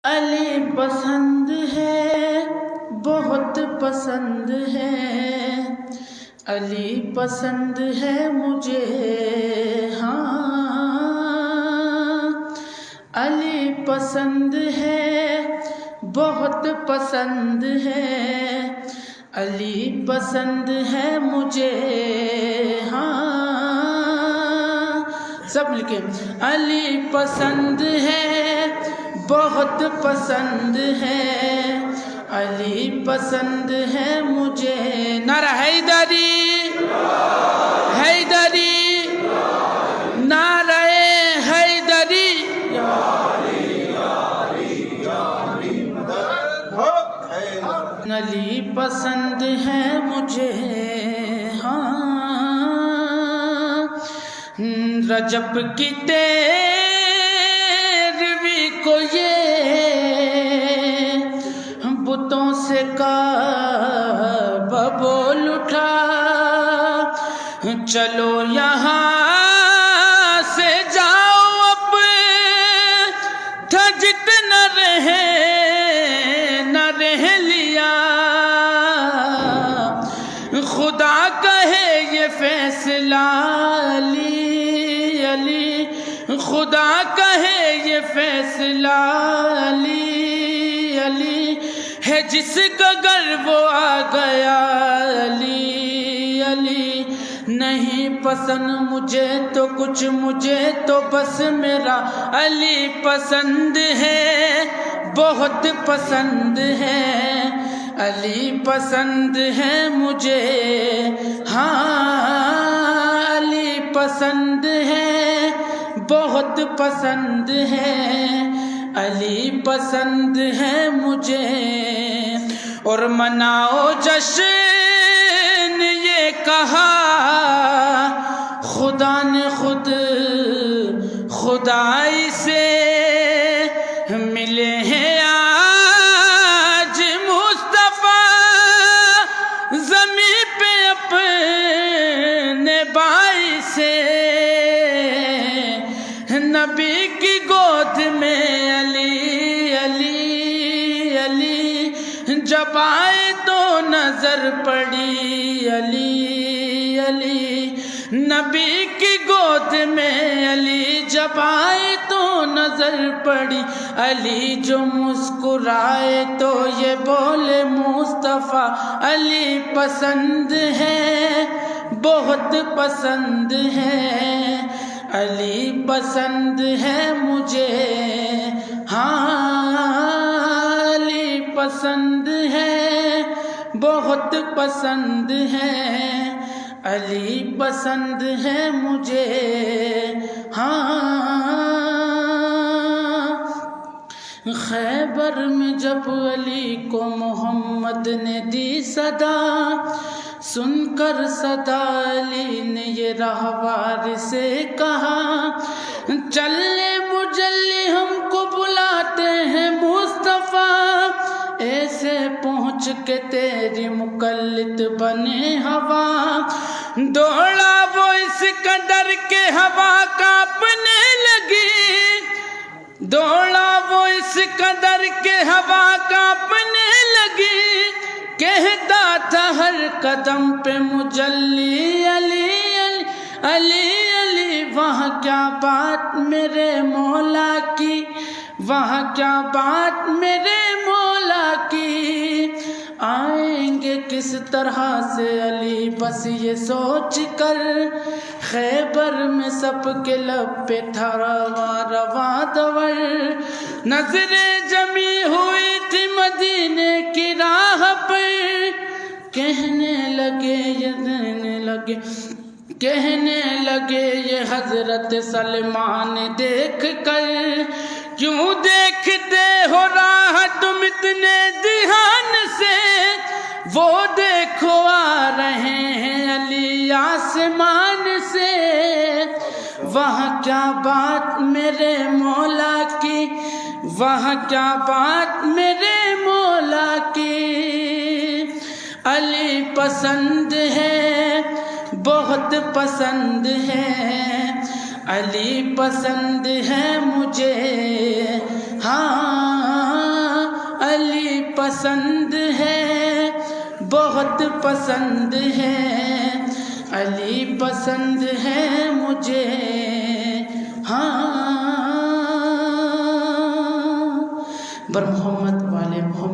علی پسند ہے، بہت پسند ہے، علی پسند ہے مجھے، ہاں علی پسند ہے، بہت پسند ہے، علی پسند ہے مجھے، ہاں سب لکھیں علی پسند ہے، بہت پسند ہے، علی پسند ہے مجھے۔ نعرہ حیدری، حیدری، نعرہ حیدری، علی پسند ہے مجھے، ہاں رجب کی تیرہویں کو یہ بتوں سے کعبہ بول اٹھا، چلو یہاں سے جاؤ اب تھا جتنا رہے نہ رہ لیا، خدا کہے یہ فیصلہ علی، علی خدا کہے یہ فیصلہ علی، علی ہے جس کا گھر وہ آ گیا علی، علی نہیں پسند مجھے تو کچھ، مجھے تو بس میرا علی پسند ہے، بہت پسند ہے، علی پسند ہے مجھے، ہاں علی پسند ہے، بہت پسند ہے، علی پسند ہے مجھے۔ اور مناؤ جشن یہ کہا خدا نے خود خدائی سے، ملے ہیں آج مصطفیٰ زمین پہ اپنے بھائی سے، نبی کی گود میں علی، علی، علی جب آئے تو نظر پڑی علی، علی نبی کی گود میں علی جب آئے تو نظر پڑی، علی جو مسکرائے تو یہ بولے مصطفیٰ علی پسند ہے، بہت پسند ہے، علی پسند ہے مجھے، ہاں علی پسند ہے، بہت پسند ہے، علی پسند ہے مجھے، ہاں خیبر میں جب علی کو محمد نے دی صدا، سن کر صدا علی نے یہ راہوار سے کہا، چلے مجلی ہم کو بلاتے ہیں مصطفیٰ، ایسے پہنچ کے تیری مقلد بنے ہوا، دوڑا وہ اس قدر کے ہوا کانپنے لگی، دوڑا وہ اس قدر کے ہوا کانپنے لگی، کہتا تھا ہر قدم پہ مجلی علی، علی، علی، علی وہاں کیا بات میرے مولا کی، وہاں کیا بات میرے مولا کی، آئیں گے کس طرح سے علی بس یہ سوچ کر، خیبر میں سب کے لب پہ تھا رواں رواں دوڑ، نظریں جمی ہوئی تھی مدینے کی راہ پر، کہنے لگے یہ حضرت سلمان دیکھ کر، کیوں دیکھتے ہو راہ تم اتنے دھیان سے، وہ دیکھو آ رہے ہیں علی آسمان سے، وہاں کیا بات میرے مولا کی، وہاں کیا بات میرے مولا کی، علی پسند ہے، بہت پسند ہے، علی پسند ہے مجھے، ہاں پسند ہے، بہت پسند ہے، علی پسند ہے مجھے، ہاں بر محمد والے محمد